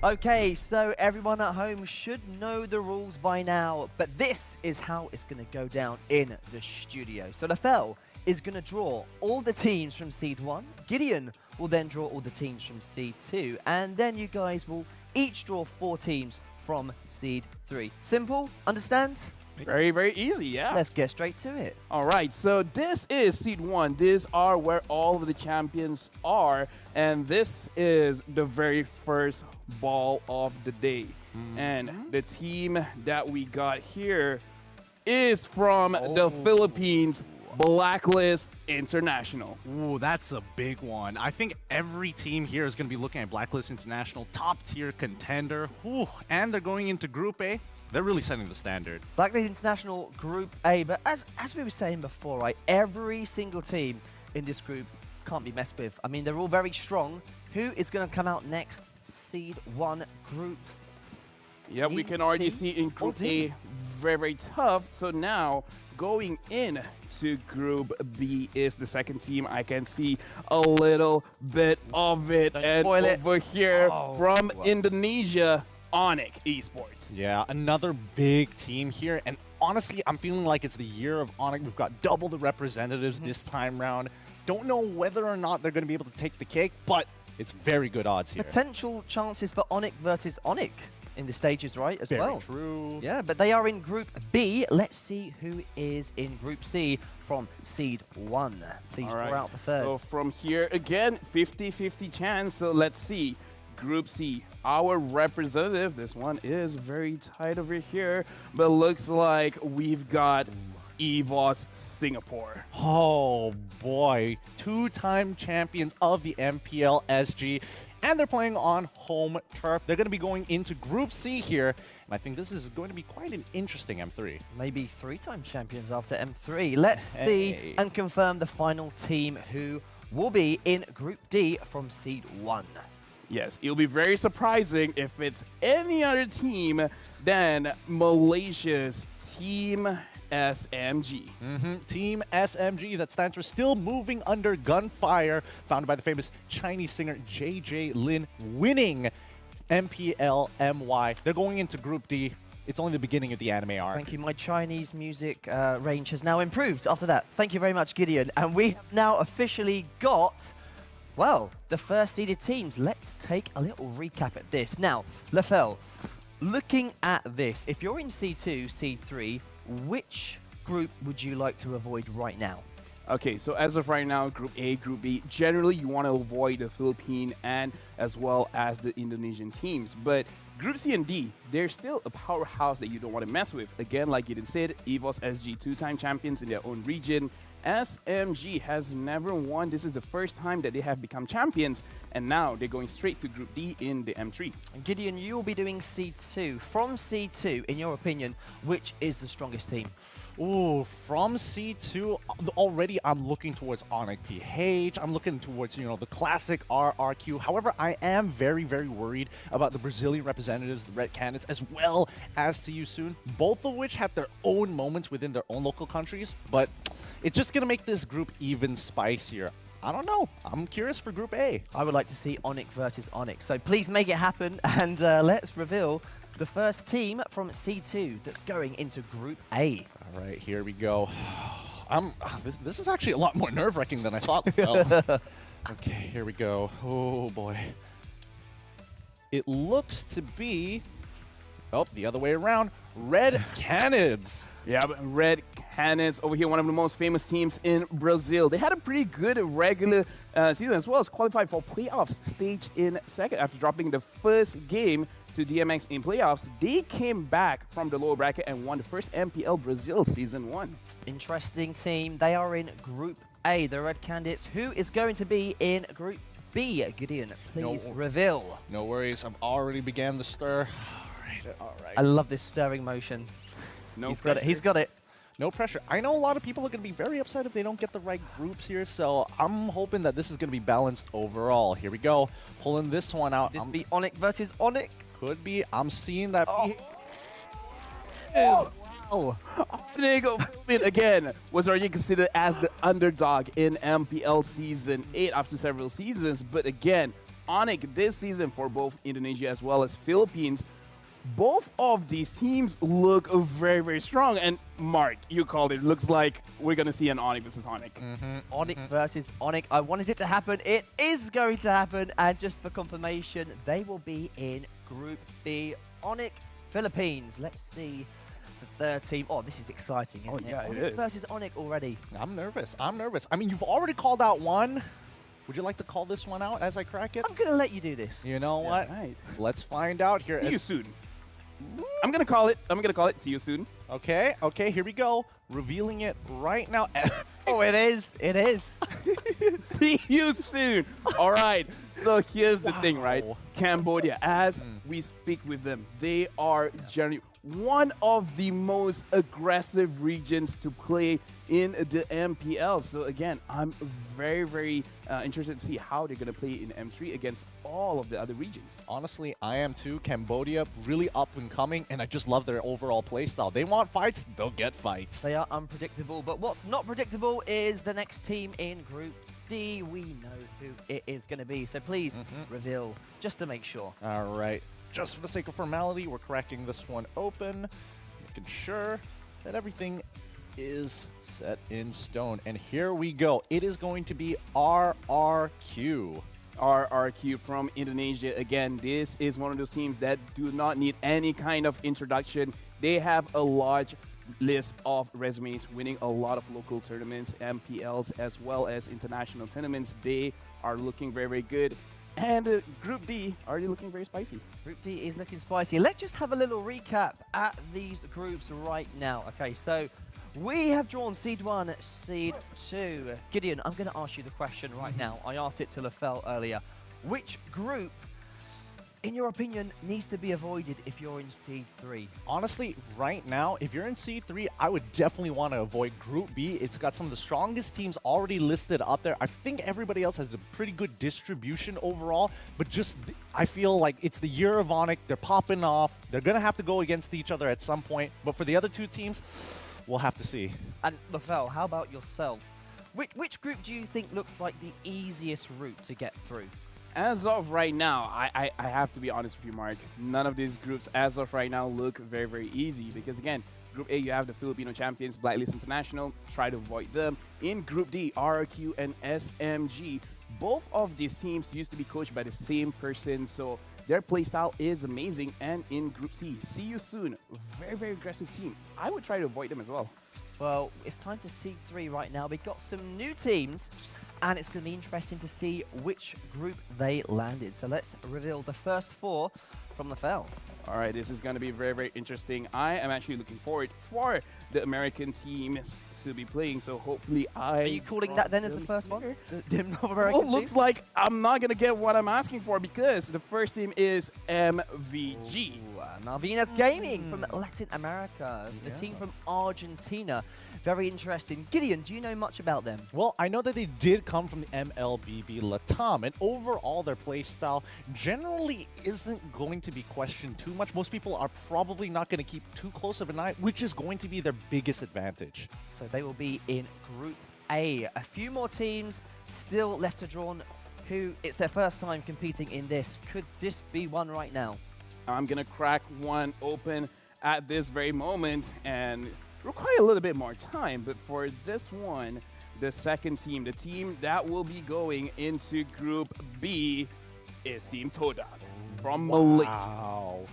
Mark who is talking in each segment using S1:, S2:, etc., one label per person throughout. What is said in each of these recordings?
S1: Okay, so everyone at home should know the rules by now, but this is how it's going to go down in the studio. So Lafell is going to draw all the teams from Seed 1, Gideon will then draw all the teams from Seed 2, and then you guys will each draw 4 teams from Seed 3. Simple? Understand?
S2: Very, very easy, yeah.
S1: Let's get straight to it.
S2: All right, so this is Seed 1. These are where all of the champions are, and this is the very first ball of the day. And the team that we got here is from the Philippines, Blacklist International.
S3: Ooh, that's a big one. I think every team here is going to be looking at Blacklist International, top-tier contender. Ooh, and they're going into Group A. They're really setting the standard.
S1: Blacklist International Group A, but as we were saying before, right, every single team in this group can't be messed with. I mean, they're all very strong. Who is going to come out next? Seed 1 Group.
S2: Yeah, we can already see in Group A, very, very tough. So now, going in to Group B is the second team. I can see a little bit of it. And over here from Indonesia, Onyx Esports.
S3: Yeah, another big team here. And honestly, I'm feeling like it's the year of Onyx. We've got double the representatives this time round. Don't know whether or not they're going to be able to take the cake, but it's very good odds here.
S1: Potential chances for Onyx versus Onyx in the stages, right, as well.
S3: Very true.
S1: Yeah, but they are in Group B. Let's see who is in Group C from Seed 1. Please draw out the third.
S2: So from here, again, 50-50 chance. So let's see. Group C, our representative, this one is very tight over here, but looks like we've got EVOS Singapore.
S3: Oh boy, 2-time champions of the MPL SG, and they're playing on home turf. They're going to be going into Group C here, and I think this is going to be quite an interesting M3.
S1: Maybe 3-time champions after M3. Let's see and confirm the final team who will be in Group D from Seed 1.
S2: Yes, it'll be very surprising if it's any other team than Malaysia's Team SMG.
S3: Team SMG, that stands for Still Moving Under Gunfire, founded by the famous Chinese singer JJ Lin, winning MPL MY. They're going into Group D. It's only the beginning of the anime arc.
S1: Thank you. My Chinese music range has now improved after that. Thank you very much, Gideon. And we have now officially got, well, the first seeded teams. Let's take a little recap at this. Now, Lafell, looking at this, if you're in C2, C3, which group would you like to avoid right now?
S2: Okay, so as of right now, Group A, Group B, generally you want to avoid the Philippine and as well as the Indonesian teams. But Group C and D, they're still a powerhouse that you don't want to mess with. Again, like Gideon said, EVOS SG 2-time champions in their own region. SMG has never won. This is the first time that they have become champions, and now they're going straight to Group D in the M3.
S1: And Gideon, you will be doing C2. From C2, in your opinion, which is the strongest team?
S3: Ooh, from C2, already I'm looking towards Onyx PH. I'm looking towards, you know, the classic RRQ. However, I am very, very worried about the Brazilian representatives, the Red Canids, as well as See You Soon, both of which had their own moments within their own local countries, but it's just going to make this group even spicier. I don't know. I'm curious for Group A.
S1: I would like to see Onyx versus Onyx. So please make it happen, and let's reveal the first team from C2 that's going into Group A.
S3: All right, here we go. This is actually a lot more nerve-wracking than I thought. Okay, here we go. Oh, boy. It looks to be, the other way around, Red Canids.
S2: Yeah, but Red Canids over here, one of the most famous teams in Brazil. They had a pretty good regular season as well as qualified for playoffs stage in second after dropping the first game to DMX in playoffs. They came back from the lower bracket and won the first MPL Brazil Season 1.
S1: Interesting team. They are in Group A, the Red Candidates. Who is going to be in Group B? Gideon, please reveal.
S3: No worries. I've already began the stir. All right.
S1: I love this stirring motion. He's got it.
S3: No pressure. I know a lot of people are going to be very upset if they don't get the right groups here, so I'm hoping that this is going to be balanced overall. Here we go. Pulling this one out.
S1: This be Onyx versus Onyx.
S3: Could be. I'm seeing that.
S2: Wow. Again, was already considered as the underdog in MPL Season 8 after several seasons, but again, Onyx this season for both Indonesia as well as Philippines. Both of these teams look very, very strong. And Mark, you called it. Looks like we're going to see an Onyx versus Onyx.
S1: Onyx versus Onyx. I wanted it to happen. It is going to happen. And just for confirmation, they will be in Group B. Onyx, Philippines. Let's see the third team. Oh, this is exciting, isn't it?
S2: yeah, it
S1: Onyx
S2: is.
S1: versus Onyx already.
S3: I'm nervous. I'm nervous. I mean, you've already called out one. Would you like to call this one out as I crack it?
S1: I'm going to let you do this.
S3: You know what?
S2: Right.
S3: Let's find out here.
S2: See you soon. I'm going to call it. I'm going to call it. See you soon.
S3: Okay, here we go. Revealing it right now.
S1: Oh, it is. It is.
S2: See you soon. All right. So here's the thing, right?
S3: Wow.
S2: Cambodia, as we speak with them, they are generally one of the most aggressive regions to play in the MPL. So again, I'm very, very interested to see how they're going to play in M3 against all of the other regions.
S3: Honestly, I am too. Cambodia, really up and coming, and I just love their overall playstyle. They want fights, they'll get fights.
S1: They are unpredictable, but what's not predictable is the next team in Group D. We know who it is going to be, so please reveal, just to make sure.
S3: All right, just for the sake of formality, we're cracking this one open, making sure that everything is set in stone. And here we go. It is going to be RRQ.
S2: RRQ from Indonesia. Again, this is one of those teams that do not need any kind of introduction. They have a large list of resumes, winning a lot of local tournaments, MPLs, as well as international tournaments. They are looking very, very good. And Group D already looking very spicy.
S1: Group D is looking spicy. Let's just have a little recap at these groups right now. Okay, so we have drawn Seed 1, Seed 2. Gideon, I'm going to ask you the question right now. I asked it to Lafel earlier. Which group, in your opinion, needs to be avoided if you're in Seed 3?
S3: Honestly, right now, if you're in C3, I would definitely want to avoid Group B. It's got some of the strongest teams already listed up there. I think everybody else has a pretty good distribution overall, but just I feel like it's the year of Onyx. They're popping off. They're going to have to go against each other at some point. But for the other two teams, we'll have to see.
S1: And Lafel, how about yourself? Which group do you think looks like the easiest route to get through?
S2: As of right now, I have to be honest with you, Mark. None of these groups, as of right now, look very, very easy. Because again, Group A, you have the Filipino champions, Blacklist International. Try to avoid them. In Group D, RRQ and SMG. Both of these teams used to be coached by the same person, so their playstyle is amazing. And in Group C, see you soon. Very, very aggressive team. I would try to avoid them as well.
S1: Well, it's time for Seed 3 right now. We've got some new teams, and it's going to be interesting to see which group they landed. So let's reveal the first 4 from the Fel.
S2: All right, this is going to be very, very interesting. I am actually looking forward for the American teams to be playing, so hopefully
S1: Are you calling that then as the first one? The North American
S2: Well, looks
S1: team?
S2: like I'm not going to get what I'm asking for because the first team is MVG.
S1: Ooh, Malvinas Gaming from Latin America. The team from Argentina. Very interesting. Gideon, do you know much about them?
S3: Well, I know that they did come from the MLBB Latam, and overall their playstyle generally isn't going to be questioned too much. Most people are probably not going to keep too close of an eye, which is going to be their biggest advantage.
S1: So they will be in Group A. A few more teams still left to draw, who it's their first time competing in this. Could this be one right now?
S2: I'm going to crack one open at this very moment and require a little bit more time, but for this one, the second team, the team that will be going into Group B is Team Todak from Malaysia.
S3: Wow.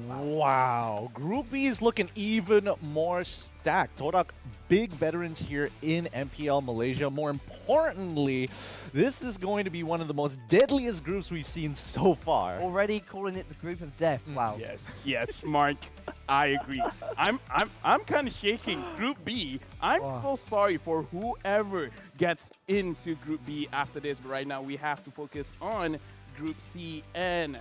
S3: Wow. Group B is looking even more stacked. Todak, big veterans here in MPL Malaysia. More importantly, this is going to be one of the most deadliest groups we've seen so far.
S1: Already calling it the group of death. Wow.
S2: Yes, Mark, I agree. I'm kind of shaking. Group B, I'm so sorry for whoever gets into Group B after this, but right now we have to focus on Group C, and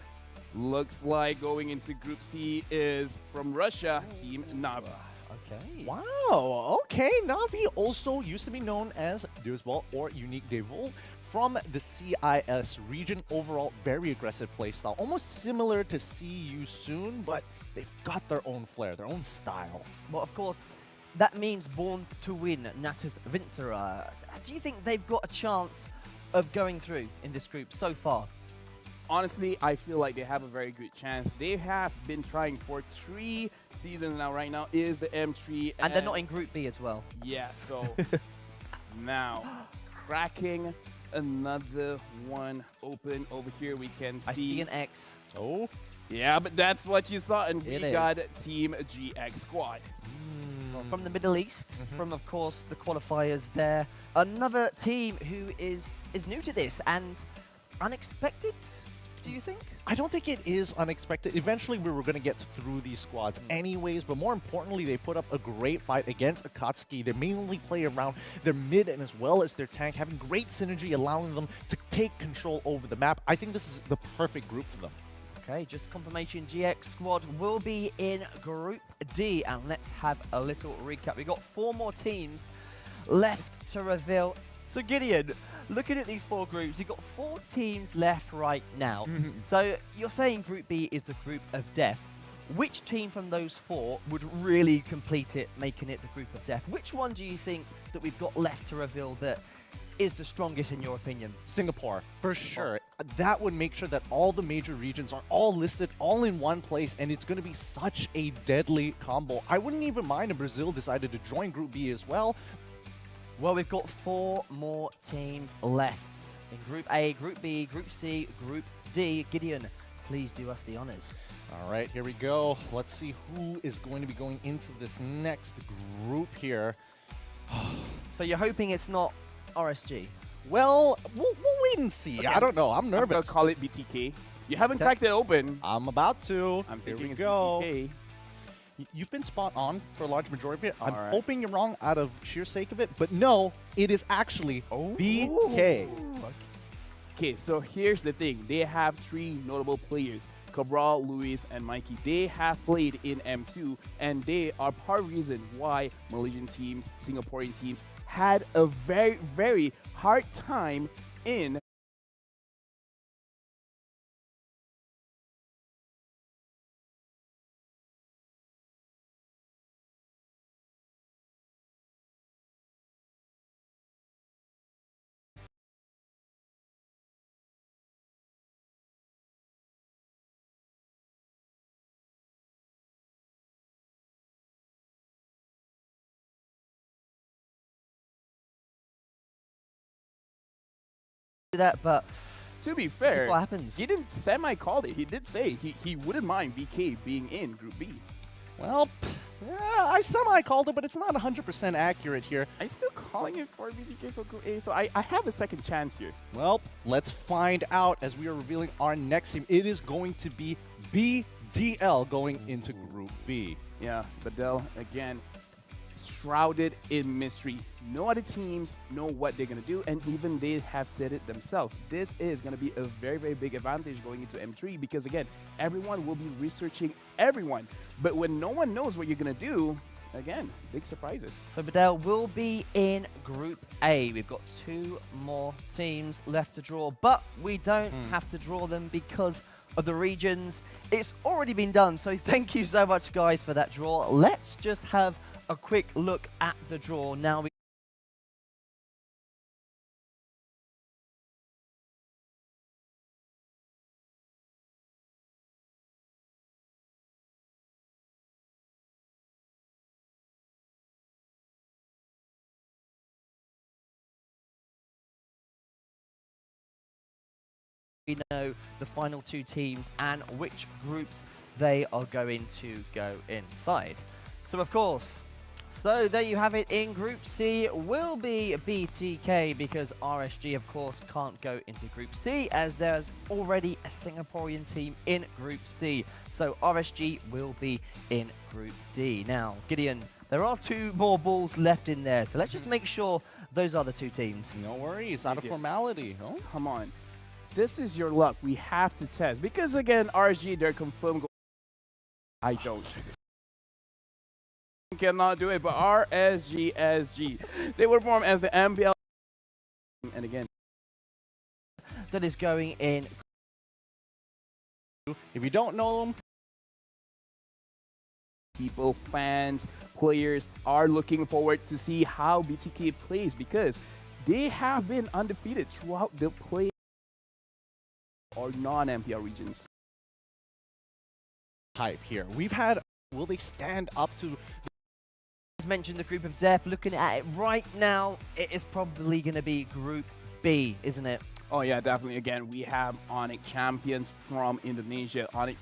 S2: looks like going into Group C is from Russia, Team Navi.
S1: Okay.
S3: Wow. Okay. Navi also used to be known as Dewsball or Unique Devil from the CIS region. Overall, very aggressive playstyle. Almost similar to See You Soon, but they've got their own flair, their own style.
S1: Well, of course, that means Born to Win, Natus Vincera. Do you think they've got a chance of going through in this group so far?
S2: honestly, I feel like they have a very good chance. They have been trying for 3 seasons now. Right now is the M3.
S1: And they're not in Group B as well.
S2: Yeah, so now cracking another one open over here. We can see.
S1: I see an X.
S3: Oh.
S2: Yeah, but that's what you saw, and we
S1: It
S2: got Team GX Squad.
S1: Well, from the Middle East, from of course the qualifiers there. Another team who is new to this and unexpected, do you think?
S3: I don't think it is unexpected. Eventually, we were going to get through these squads anyways, but more importantly, they put up a great fight against Akatsuki. They mainly play around their mid and as well as their tank, having great synergy, allowing them to take control over the map. I think this is the perfect group for them.
S1: Okay, just confirmation, GX Squad will be in Group D, and let's have a little recap. We've got 4 more teams left to reveal. So Gideon, looking at these 4 groups, you've got 4 teams left right now. So you're saying Group B is the group of death. Which team from those 4 would really complete it, making it the group of death? Which one do you think that we've got left to reveal that is the strongest in your opinion?
S3: Singapore, for sure. That would make sure that all the major regions are all listed all in one place, and it's going to be such a deadly combo. I wouldn't even mind if Brazil decided to join Group B as well.
S1: Well, we've got 4 more teams left in Group A, Group B, Group C, Group D. Gideon, please do us the honors.
S3: All right, here we go. Let's see who is going to be going into this next group here.
S1: So you're hoping it's not RSG?
S3: Well, we'll wait and see.
S2: Okay.
S3: I don't know. I'm
S2: I'm
S3: nervous.
S2: gonna call it BTK. You haven't cracked it open.
S3: I'm about to.
S2: I'm
S3: Here
S2: thinking
S3: we
S2: it's
S3: go.
S2: BTK.
S3: You've been spot on for a large majority of it. I'm
S2: All right.
S3: hoping you're wrong out of sheer sake of it, but no, it is actually BK.
S2: Okay, so here's the thing. They have 3 notable players, Cabral, Luis, and Mikey. They have played in M2, and they are part of the reason why Malaysian teams, Singaporean teams, had a very, very hard time in
S1: that, but
S2: to be
S1: this
S2: fair,
S1: is what happens.
S2: he didn't semi-call it. He did say he wouldn't mind VK being in Group B.
S3: Well, yeah, I semi-called it, but it's not 100% accurate here.
S2: I'm still calling it for BTK for Group A, so I have a second chance here.
S3: Well, let's find out as we are revealing our next team. It is going to be BDL going into Group B.
S2: Yeah, Badel, again, shrouded in mystery. No other teams know what they're going to do, and even they have said it themselves. This is going to be a very, very big advantage going into M3 because, again, everyone will be researching everyone. But when no one knows what you're going to do, again, big surprises.
S1: So Badel will be in Group A. We've got 2 more teams left to draw, but we don't have to draw them because of the regions. It's already been done, so thank you so much, guys, for that draw. Let's just have a quick look at the draw now. We know the final 2 teams and which groups they are going to go inside. So of course, so there you have it. In Group C will be BTK because RSG of course can't go into Group C as there's already a Singaporean team in Group C. So RSG will be in Group D. Now, Gideon, there are 2 more balls left in there, so let's just make sure those are the 2 teams.
S3: No worries, out of formality. Oh.
S2: Come on. This is your luck. We have to test. Because, again, RSG, they're confirmed. I don't. Cannot do it, but RSGSG. They were formed as the MBL. And again,
S1: That is going in.
S3: If you don't know them,
S2: people, fans, players are looking forward to see how BTK plays because they have been undefeated throughout the play. or non-MPL regions.
S3: Hype here. We've had, will they stand up to?
S1: As mentioned, the group of death, looking at it right now, it is probably going to be Group B, isn't it?
S2: Oh yeah, definitely. Again, we have Onyx champions from Indonesia. Onyx